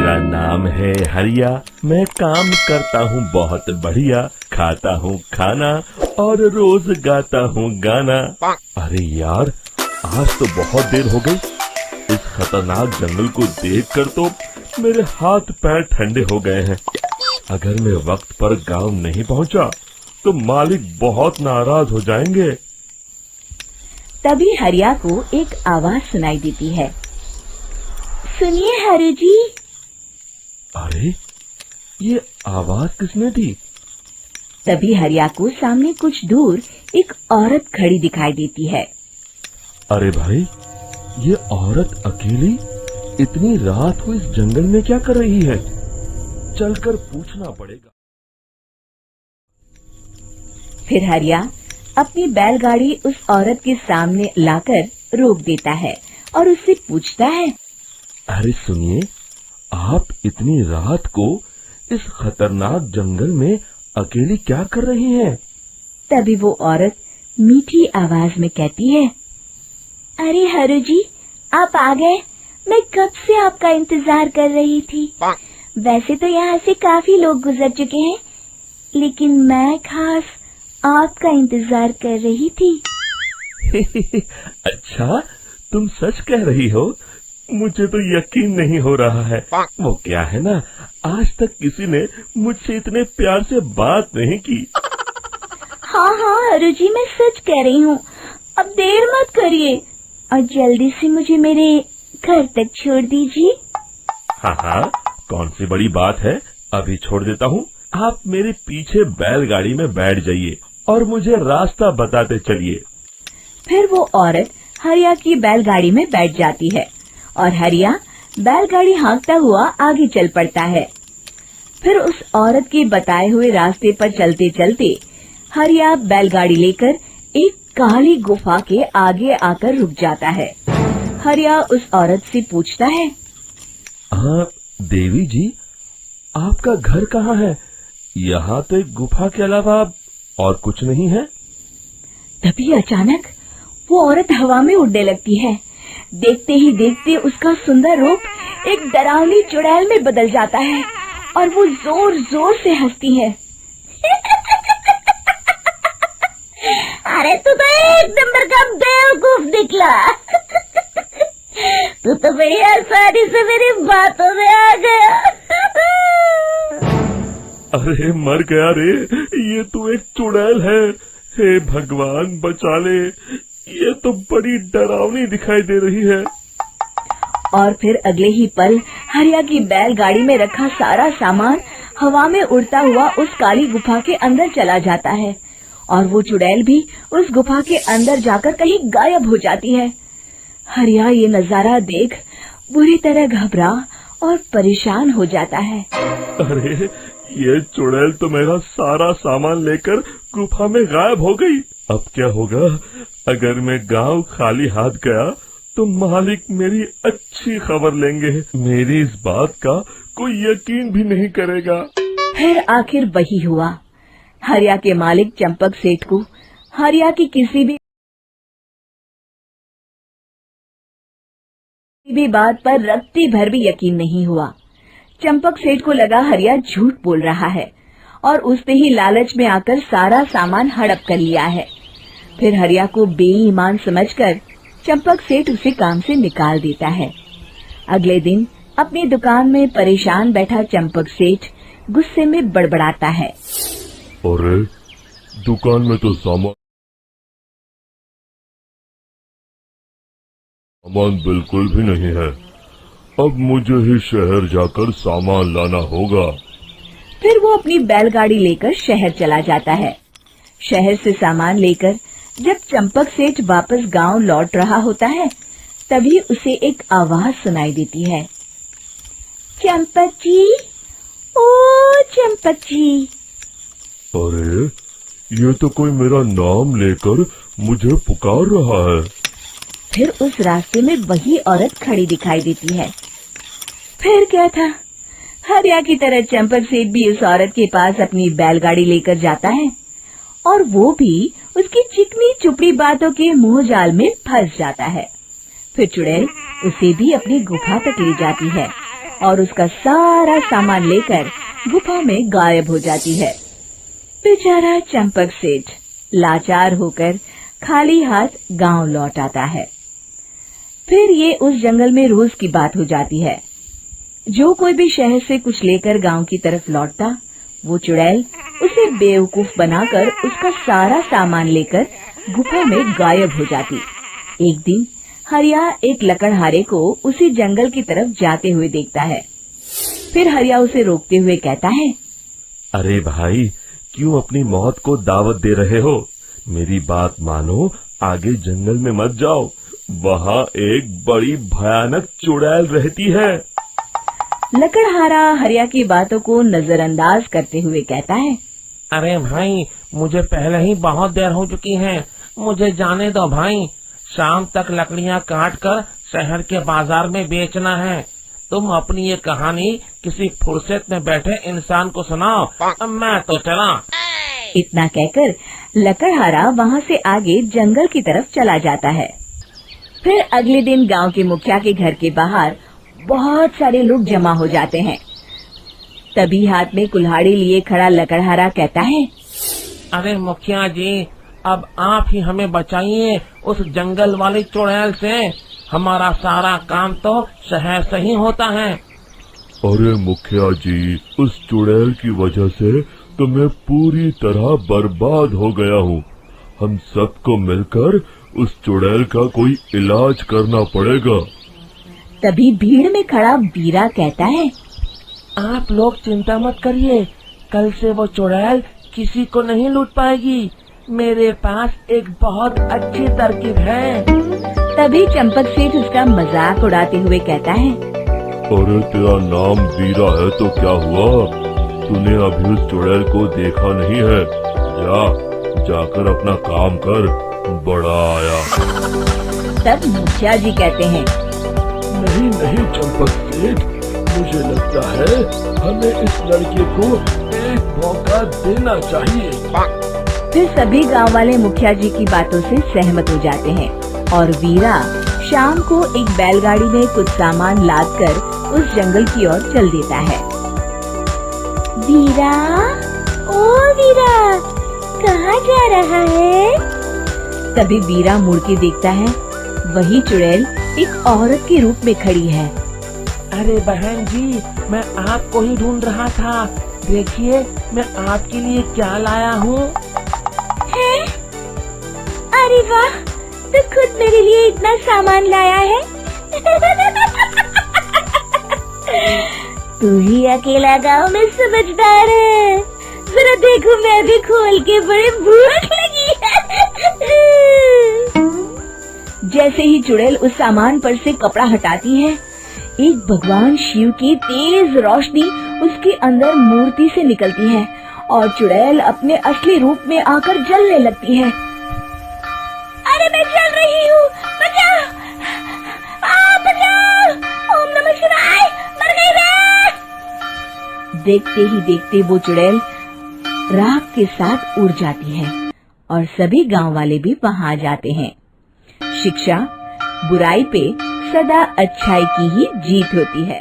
मेरा नाम है हरिया, मैं काम करता हूँ बहुत बढ़िया, खाता हूँ खाना और रोज गाता हूँ गाना। अरे यार, आज तो बहुत देर हो गई। इस खतरनाक जंगल को देखकर तो मेरे हाथ पैर ठंडे हो गए हैं। अगर मैं वक्त पर गांव नहीं पहुंचा तो मालिक बहुत नाराज हो जाएंगे। तभी हरिया को एक आवाज सुनाई देती है। सुनिए हरु जी। अरे, ये आवाज किसने दी? तभी हरिया को सामने कुछ दूर एक औरत खड़ी दिखाई देती है। अरे भाई, ये औरत अकेली इतनी रात को इस जंगल में क्या कर रही है? चलकर पूछना पड़ेगा। फिर हरिया अपनी बैलगाड़ी उस औरत के सामने लाकर रोक देता है और उससे पूछता है। अरे सुनिए, आप इतनी रात को इस खतरनाक जंगल में अकेली क्या कर रही हैं? तभी वो औरत मीठी आवाज में कहती है। अरे हरु जी, आप आ गए। मैं कब से आपका इंतजार कर रही थी। वैसे तो यहाँ से काफी लोग गुजर चुके हैं, लेकिन मैं खास आपका इंतजार कर रही थी। अच्छा, तुम सच कह रही हो? मुझे तो यकीन नहीं हो रहा है। वो क्या है ना, आज तक किसी ने मुझसे इतने प्यार से बात नहीं की। हाँ हाँ हरु जी, मैं सच कह रही हूँ। अब देर मत करिए और जल्दी से मुझे मेरे घर तक छोड़ दीजिए। हाँ हाँ, कौन सी बड़ी बात है, अभी छोड़ देता हूँ। आप मेरे पीछे बैलगाड़ी में बैठ जाइए और मुझे रास्ता बताते चलिए। फिर वो औरत हरिया की बैलगाड़ी में बैठ जाती है और हरिया बैलगाड़ी हाँकता हुआ आगे चल पड़ता है। फिर उस औरत के बताए हुए रास्ते पर चलते चलते हरिया बैलगाड़ी लेकर एक काली गुफा के आगे आकर रुक जाता है। हरिया उस औरत से पूछता है। हाँ देवी जी, आपका घर कहाँ है? यहाँ तो एक गुफा के अलावा और कुछ नहीं है। तभी अचानक वो औरत हवा में उड़ने लगती है। देखते ही देखते उसका सुंदर रूप एक डरावनी चुड़ैल में बदल जाता है और वो जोर जोर से हंसती है। अरे तू तो एक नंबर का बेवकूफ निकला। तू तो बड़ी आसानी से मेरी बातों में आ गया। अरे मर गया रे, ये तो एक चुड़ैल है। हे भगवान बचा ले, ये तो बड़ी डरावनी दिखाई दे रही है। और फिर अगले ही पल हरिया की बैलगाड़ी में रखा सारा सामान हवा में उड़ता हुआ उस काली गुफा के अंदर चला जाता है और वो चुड़ैल भी उस गुफा के अंदर जाकर कहीं गायब हो जाती है। हरिया ये नजारा देख बुरी तरह घबरा और परेशान हो जाता है। अरे, ये चुड़ैल तो मेरा सारा सामान लेकर गुफा में गायब हो गई। अब क्या होगा? अगर मैं गांव खाली हाथ गया तो मालिक मेरी अच्छी खबर लेंगे। मेरी इस बात का कोई यकीन भी नहीं करेगा। फिर आखिर वही हुआ। हरिया के मालिक चंपक सेठ को हरिया की किसी भी बात पर रत्ती भर भी यकीन नहीं हुआ। चंपक सेठ को लगा हरिया झूठ बोल रहा है और उसने ही लालच में आकर सारा सामान हड़प कर लिया है। फिर हरिया को बेईमान समझकर चंपक सेठ उसे काम से निकाल देता है। अगले दिन अपनी दुकान में परेशान बैठा चंपक सेठ गुस्से में बड़बड़ाता है। अरे, दुकान में तो सामान बिल्कुल भी नहीं है। अब मुझे ही शहर जाकर सामान लाना होगा। फिर वो अपनी बैलगाड़ी लेकर शहर चला जाता है। शहर से सामान लेकर जब चंपक सेठ वापस गांव लौट रहा होता है, तभी उसे एक आवाज सुनाई देती है। चंपक जी, ओ चंपक जी। अरे, ये तो कोई मेरा नाम लेकर मुझे पुकार रहा है। फिर उस रास्ते में वही औरत खड़ी दिखाई देती है। फिर क्या था, हरिया की तरह चंपक सेठ भी उस औरत के पास अपनी बैलगाड़ी लेकर जाता है और वो भी उसकी चिकनी चुपड़ी बातों के मोह जाल में फंस जाता है। फिर चुड़ैल उसे भी अपनी गुफा तक ले जाती है और उसका सारा सामान लेकर गुफा में गायब हो जाती है। बेचारा चंपक सेठ लाचार होकर खाली हाथ गांव लौट आता है। फिर ये उस जंगल में रोज की बात हो जाती है। जो कोई भी शहर से कुछ लेकर गांव की तरफ लौटता, वो चुड़ैल उसे बेवकूफ बनाकर उसका सारा सामान लेकर गुफा में गायब हो जाती। एक दिन हरिया एक लकड़हारे को उसी जंगल की तरफ जाते हुए देखता है। फिर हरिया उसे रोकते हुए कहता है, अरे भाई, क्यों अपनी मौत को दावत दे रहे हो? मेरी बात मानो, आगे जंगल में मत जाओ, वहाँ एक बड़ी भयानक चुड़ैल रहती है। लकड़हारा हरिया की बातों को नजरअंदाज करते हुए कहता है, अरे भाई, मुझे पहले ही बहुत देर हो चुकी है, मुझे जाने दो भाई। शाम तक लकड़ियाँ काट कर शहर के बाजार में बेचना है। तुम अपनी ये कहानी किसी फुर्सत में बैठे इंसान को सुनाओ, मैं तो चला। इतना कहकर लकड़हारा वहाँ से आगे जंगल की तरफ चला जाता है। फिर अगले दिन गांव के मुखिया के घर के बाहर बहुत सारे लोग जमा हो जाते हैं। तभी हाथ में कुल्हाड़ी लिए खड़ा लकड़हारा कहता है, अरे मुखिया जी, अब आप ही हमें बचाइए उस जंगल वाली चुड़ैल से। हमारा सारा काम तो शहर से ही होता है। अरे मुखिया जी, उस चुड़ैल की वजह से तो मैं पूरी तरह बर्बाद हो गया हूँ। हम सबको मिलकर उस चुड़ैल का कोई इलाज करना पड़ेगा। तभी भीड़ में खड़ा वीरा कहता है, आप लोग चिंता मत करिए, कल से वो चुड़ैल किसी को नहीं लूट पाएगी। मेरे पास एक बहुत अच्छी तरकीब है। तभी चंपक सेठ उसका मजाक उड़ाते हुए कहता है, अरे तेरा नाम वीरा है तो क्या हुआ? तूने अभी उस चुड़ैल को देखा नहीं है? जाकर अपना काम कर, बड़ा आया। तब मुखिया जी कहते हैं, नहीं नहीं चंपक सेठ, मुझे लगता है हमें इस लड़के को एक मौका देना चाहिए। फिर सभी गांव वाले मुखिया जी की बातों से सहमत हो जाते हैं और वीरा शाम को एक बैलगाड़ी में कुछ सामान लादकर उस जंगल की ओर चल देता है। वीरा, ओ वीरा, कहाँ जा रहा है? तभी वीरा मुड़ के देखता है, वही चुड़ैल एक औरत के रूप में खड़ी है। अरे बहन जी, मैं आपको ही ढूंढ रहा था। देखिए, मैं आपके लिए क्या लाया हूँ। अरे वाह, तो खुद मेरे लिए इतना सामान लाया है। तू ही अकेला गांव में समझदार है। जरा देखो, मैं भी खोल के, बड़े भूख लगी है। जैसे ही चुड़ैल उस सामान पर से कपड़ा हटाती है, एक भगवान शिव की तेज रोशनी उसके अंदर मूर्ति से निकलती है और चुड़ैल अपने असली रूप में आकर जलने लगती है। अरे मैं जल रही हूँ, बचाओ! बचाओ! ओम नमः शिवाय, मर गई मैं! देखते ही देखते वो चुड़ैल राख के साथ उड़ जाती है और सभी गांव वाले भी वहां जाते हैं। शिक्षा बुराई पे सदा अच्छाई की ही जीत होती है।